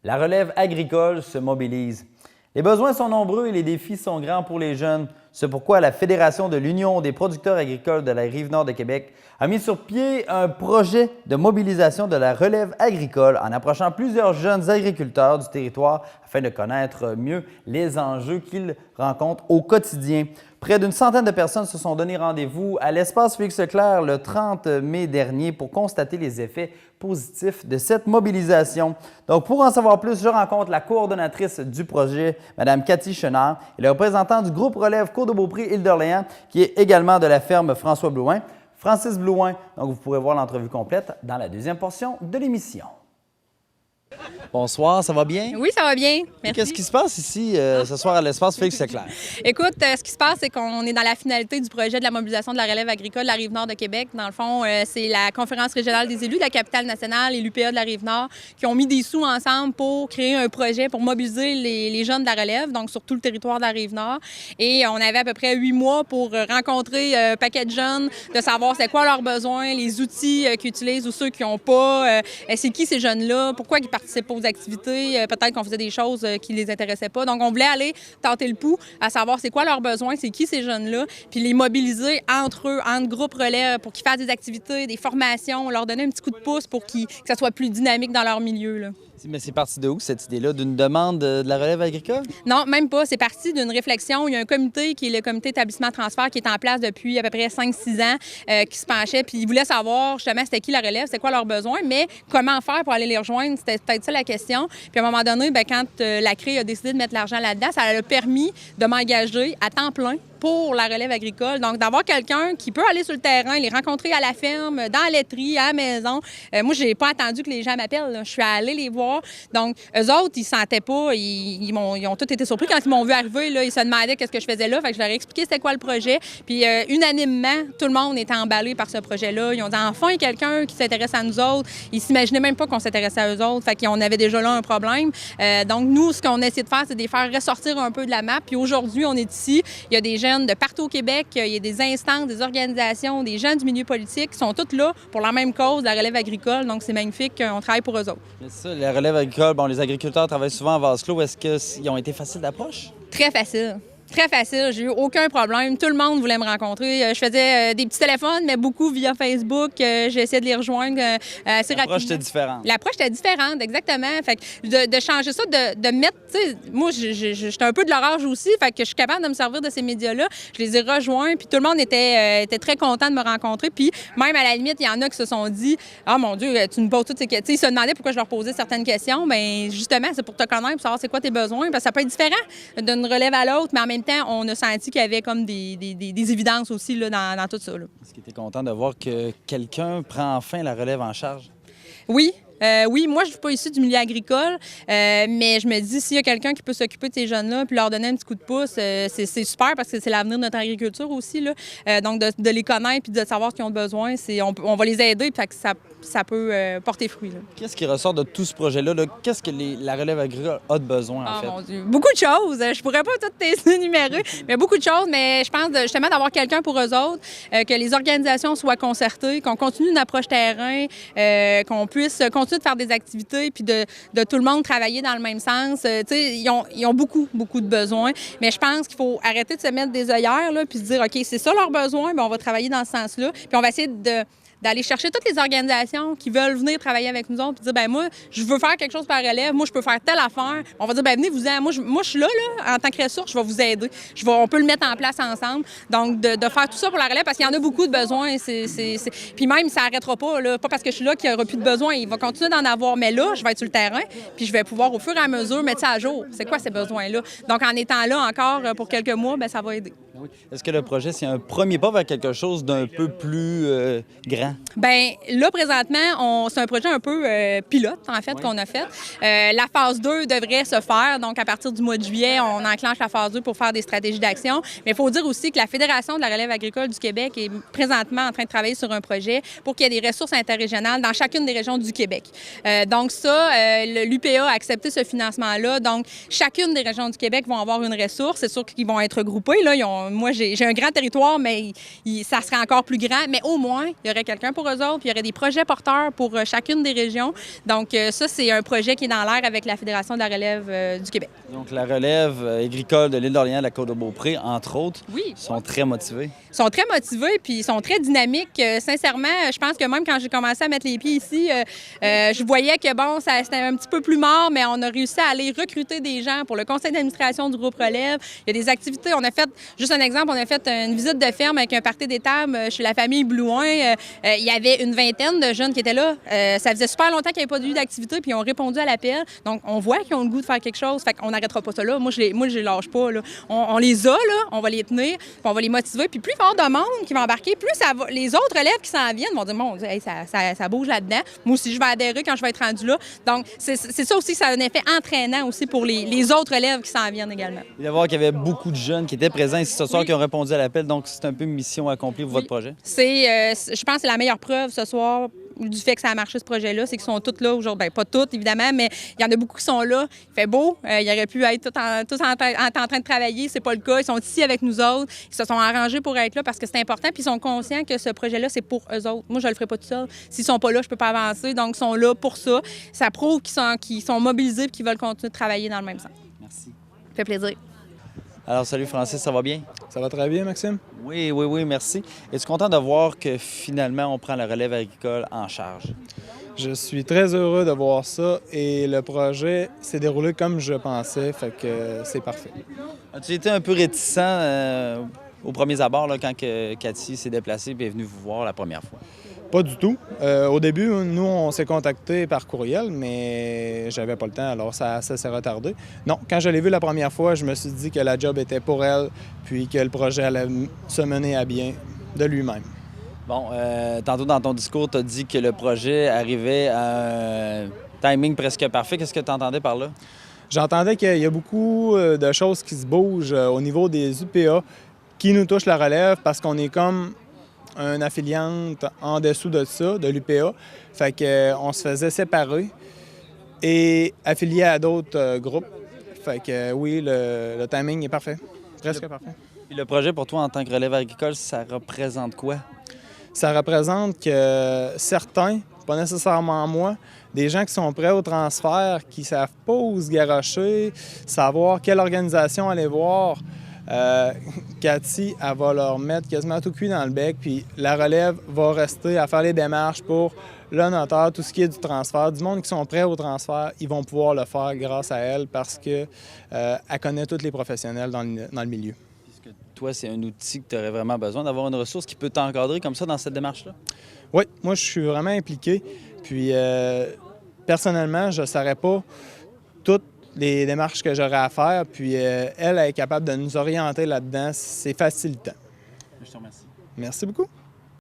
La relève agricole se mobilise. Les besoins sont nombreux et les défis sont grands pour les jeunes. C'est pourquoi la Fédération de l'Union des producteurs agricoles de la Rive-Nord de Québec a mis sur pied un projet de mobilisation de la relève agricole en approchant plusieurs jeunes agriculteurs du territoire afin de connaître mieux les enjeux qu'ils rencontrent au quotidien. Près d'une centaine de personnes se sont donné rendez-vous à l'espace Félix Leclerc le 30 mai dernier pour constater les effets positifs de cette mobilisation. Donc, pour en savoir plus, je rencontre la coordonnatrice du projet, Mme Cathy Chenard, et le représentant du groupe Relève Côte-de-Beaupré-Île d'Orléans, qui est également de la ferme François Blouin, Francis Blouin. Donc, vous pourrez voir l'entrevue complète dans la deuxième portion de l'émission. Bonsoir, ça va bien? Oui, ça va bien. Merci. Qu'est-ce qui se passe ici ce soir à l'espace Félix Leclerc? Écoute, ce qui se passe, c'est qu'on est dans la finalité du projet de la mobilisation de la relève agricole de la Rive-Nord de Québec. Dans le fond, c'est la Conférence régionale des élus de la capitale nationale et l'UPA de la Rive-Nord qui ont mis des sous ensemble pour créer un projet pour mobiliser les jeunes de la relève, donc sur tout le territoire de la Rive-Nord. Et on avait à peu près 8 mois pour rencontrer un paquet de jeunes, de savoir c'est quoi leurs besoins, les outils qu'ils utilisent ou ceux qui n'ont pas, c'est qui ces jeunes-là, pourquoi ils participent aux activités, peut-être qu'on faisait des choses qui ne les intéressaient pas. Donc, on voulait aller tenter le pouls à savoir c'est quoi leurs besoins, c'est qui ces jeunes-là, puis les mobiliser entre eux, entre groupes relais, pour qu'ils fassent des activités, des formations, leur donner un petit coup de pouce pour que ça soit plus dynamique dans leur milieu, là. Mais c'est parti de où, cette idée-là? D'une demande de la relève agricole? Non, même pas. C'est parti d'une réflexion. Il y a un comité qui est le comité établissement transfert qui est en place depuis à peu près 5-6 ans, qui se penchait, puis ils voulaient savoir justement c'était qui la relève, c'était quoi leurs besoins, mais comment faire pour aller les rejoindre, c'était peut-être ça la question. Puis à un moment donné, bien, quand la CRE a décidé de mettre l'argent là-dedans, ça a permis de m'engager à temps plein pour la relève agricole. Donc, d'avoir quelqu'un qui peut aller sur le terrain, les rencontrer à la ferme, dans la laiterie, à la maison. Moi, j'ai pas attendu que les gens m'appellent, là. Je suis allée les voir. Donc, eux autres, ils sentaient pas. Ils ont tous été surpris quand ils m'ont vu arriver. Là, ils se demandaient qu'est-ce que je faisais là. Fait que je leur ai expliqué c'était quoi le projet. Puis, unanimement, tout le monde était emballé par ce projet-là. Ils ont dit enfin, il y a quelqu'un qui s'intéresse à nous autres. Ils s'imaginaient même pas qu'on s'intéressait à eux autres. Fait qu'on avait déjà là un problème. Donc, nous, ce qu'on a essayé de faire, c'est de les faire ressortir un peu de la map. Puis aujourd'hui, on est ici. Il y a des jeunes de partout au Québec. Il y a des instances, des organisations, des gens du milieu politique qui sont tous là pour la même cause, la relève agricole. Donc, c'est magnifique. On travaille pour eux autres. C'est ça, la relève agricole, bon, les agriculteurs travaillent souvent en vase clos. Est-ce qu'ils ont été faciles d'approche? Très facile. Très facile, j'ai eu aucun problème. Tout le monde voulait me rencontrer. Je faisais des petits téléphones, mais beaucoup via Facebook. J'ai essayé de les rejoindre assez rapidement. L'approche était différente. L'approche était différente, exactement. Fait que de changer ça, de mettre, tu sais, moi, j'étais un peu de leur âge aussi, fait que je suis capable de me servir de ces médias-là. Je les ai rejoints, puis tout le monde était très content de me rencontrer. Puis même à la limite, il y en a qui se sont dit « Ah, mon Dieu, tu me poses toutes ces questions. » Ils se demandaient pourquoi je leur posais certaines questions. Bien, justement, c'est pour te connaître, pour savoir c'est quoi tes besoins, parce que ça peut être différent d'une relève à l'autre, mais en même temps, on a senti qu'il y avait comme des évidences aussi là, dans tout ça. Est-ce que tu es content de voir que quelqu'un prend enfin la relève en charge? Oui. Oui, moi, je ne suis pas issue du milieu agricole, mais je me dis, s'il y a quelqu'un qui peut s'occuper de ces jeunes-là puis leur donner un petit coup de pouce, c'est super parce que c'est l'avenir de notre agriculture aussi. Là. Donc, de les connaître puis de savoir ce qu'ils ont besoin, on va les aider puis ça peut porter fruit. Là. Qu'est-ce qui ressort de tout ce projet-là? Qu'est-ce que la relève agricole a de besoin, en fait? Mon Dieu. Beaucoup de choses. Je pourrais pas toutes les énumérer, mais beaucoup de choses. Mais je pense justement d'avoir quelqu'un pour eux autres, que les organisations soient concertées, qu'on continue une approche terrain, qu'on puisse continuer de faire des activités puis de tout le monde travailler dans le même sens. Ils ont beaucoup de besoins, mais je pense qu'il faut arrêter de se mettre des œillères là, puis se dire, OK, c'est ça leurs besoins, bien, on va travailler dans ce sens-là, puis on va essayer d'aller chercher toutes les organisations qui veulent venir travailler avec nous autres puis dire, ben moi, je veux faire quelque chose par relève, moi, je peux faire telle affaire. On va dire, ben venez-vous-en. Moi, je suis là, en tant que ressource, je vais vous aider. On peut le mettre en place ensemble. Donc, de faire tout ça pour la relève, parce qu'il y en a beaucoup de besoins. Puis même, ça n'arrêtera pas, là. Pas parce que je suis là qu'il n'y aura plus de besoins. Il va continuer d'en avoir. Mais là, je vais être sur le terrain, puis je vais pouvoir, au fur et à mesure, mettre ça à jour. C'est quoi ces besoins-là? Donc, en étant là encore pour quelques mois, ben ça va aider. Oui. Est-ce que le projet, c'est un premier pas vers quelque chose d'un peu plus grand? Bien, là, présentement, c'est un projet un peu pilote, en fait, qu'on a fait. La phase 2 devrait se faire. Donc, à partir du mois de juillet, on enclenche la phase 2 pour faire des stratégies d'action. Mais il faut dire aussi que la Fédération de la relève agricole du Québec est présentement en train de travailler sur un projet pour qu'il y ait des ressources interrégionales dans chacune des régions du Québec. Donc, ça, l'UPA a accepté ce financement-là. Donc, chacune des régions du Québec vont avoir une ressource. C'est sûr qu'ils vont être groupés. Là, ils ont moi, j'ai un grand territoire, mais ça serait encore plus grand. Mais au moins, il y aurait quelqu'un pour eux autres, puis il y aurait des projets porteurs pour chacune des régions. Donc, ça, c'est un projet qui est dans l'air avec la Fédération de la relève du Québec. Donc, la relève agricole de l'île d'Orléans, de la Côte-de-Beaupré, entre autres, Oui. sont très motivés. Ils sont très motivés, puis ils sont très dynamiques. Sincèrement, je pense que même quand j'ai commencé à mettre les pieds ici, je voyais que, bon, c'était un petit peu plus mort, mais on a réussi à aller recruter des gens pour le conseil d'administration du groupe Relève. Il y a des activités. On a fait, juste un exemple, on a fait une visite de ferme avec un party d'étable chez la famille Blouin. Il y avait une vingtaine de jeunes qui étaient là. Ça faisait super longtemps qu'il n'y avait pas eu d'activité, puis ils ont répondu à l'appel. Donc, on voit qu'ils ont le goût de faire quelque chose. Fait qu'on n'arrêtera pas ça là. Moi, je les lâche pas, là. On les a, là. On va les tenir, puis on va les motiver. Puis plus il va y avoir de monde qui va embarquer, plus les autres relèves qui s'en viennent vont dire, bon, hey, ça bouge là-dedans. Moi aussi, je vais adhérer quand je vais être rendu là. Donc, c'est ça aussi, ça a un effet entraînant aussi pour les autres relèves qui s'en viennent également. Il y a voir qu'il y avait beaucoup de jeunes qui étaient présents ici ce soir, Oui. qui ont répondu à l'appel. Donc, c'est un peu mission accomplie pour votre projet. Je pense que c'est la meilleure preuve ce soir du fait que ça a marché, ce projet-là, c'est qu'ils sont tous là aujourd'hui. Bien, pas toutes, évidemment, mais il y en a beaucoup qui sont là. Il fait beau. Ils auraient pu être tous en train de travailler. C'est pas le cas. Ils sont ici avec nous autres. Ils se sont arrangés pour être là parce que c'est important. Puis ils sont conscients que ce projet-là, c'est pour eux autres. Moi, je le ferai pas tout seul. S'ils sont pas là, je peux pas avancer. Donc, ils sont là pour ça. Ça prouve qu'ils sont mobilisés et qu'ils veulent continuer de travailler dans le même sens. Merci. Ça fait plaisir. Alors, salut Francis, ça va bien? Ça va très bien, Maxime? Oui, merci. Es-tu content de voir que finalement, on prend la relève agricole en charge? Je suis très heureux de voir ça et le projet s'est déroulé comme je pensais, fait que c'est parfait. As-tu été un peu réticent aux premiers abords là, quand Cathy s'est déplacée et est venue vous voir la première fois? Pas du tout. Au début, nous, on s'est contactés par courriel, mais j'avais pas le temps, alors ça s'est retardé. Non, quand je l'ai vu la première fois, je me suis dit que la job était pour elle, puis que le projet allait se mener à bien de lui-même. Bon, tantôt dans ton discours, tu as dit que le projet arrivait à un timing presque parfait. Qu'est-ce que tu entendais par là? J'entendais qu'il y a beaucoup de choses qui se bougent au niveau des UPA qui nous touchent la relève parce qu'on est comme un affiliante en dessous de ça, de l'UPA. Fait qu'on se faisait séparer et affilier à d'autres groupes. Fait que oui, le timing est parfait. Presque parfait. Puis le projet pour toi en tant que relève agricole, ça représente quoi? Ça représente que certains, pas nécessairement moi, des gens qui sont prêts au transfert, qui ne savent pas où se garrocher, savoir quelle organisation aller voir. Cathy, elle va leur mettre quasiment tout cuit dans le bec, puis la relève va rester à faire les démarches pour le notaire, tout ce qui est du transfert. Du monde qui sont prêts au transfert, ils vont pouvoir le faire grâce à elle parce qu'elle connaît tous les professionnels dans le milieu. Puisque toi, c'est un outil que tu aurais vraiment besoin d'avoir une ressource qui peut t'encadrer comme ça dans cette démarche-là? Oui, moi, je suis vraiment impliqué. Puis, personnellement, je ne saurais pas toutes les démarches que j'aurais à faire. Puis, elle est capable de nous orienter là-dedans. C'est facilitant. Je te remercie. Merci beaucoup.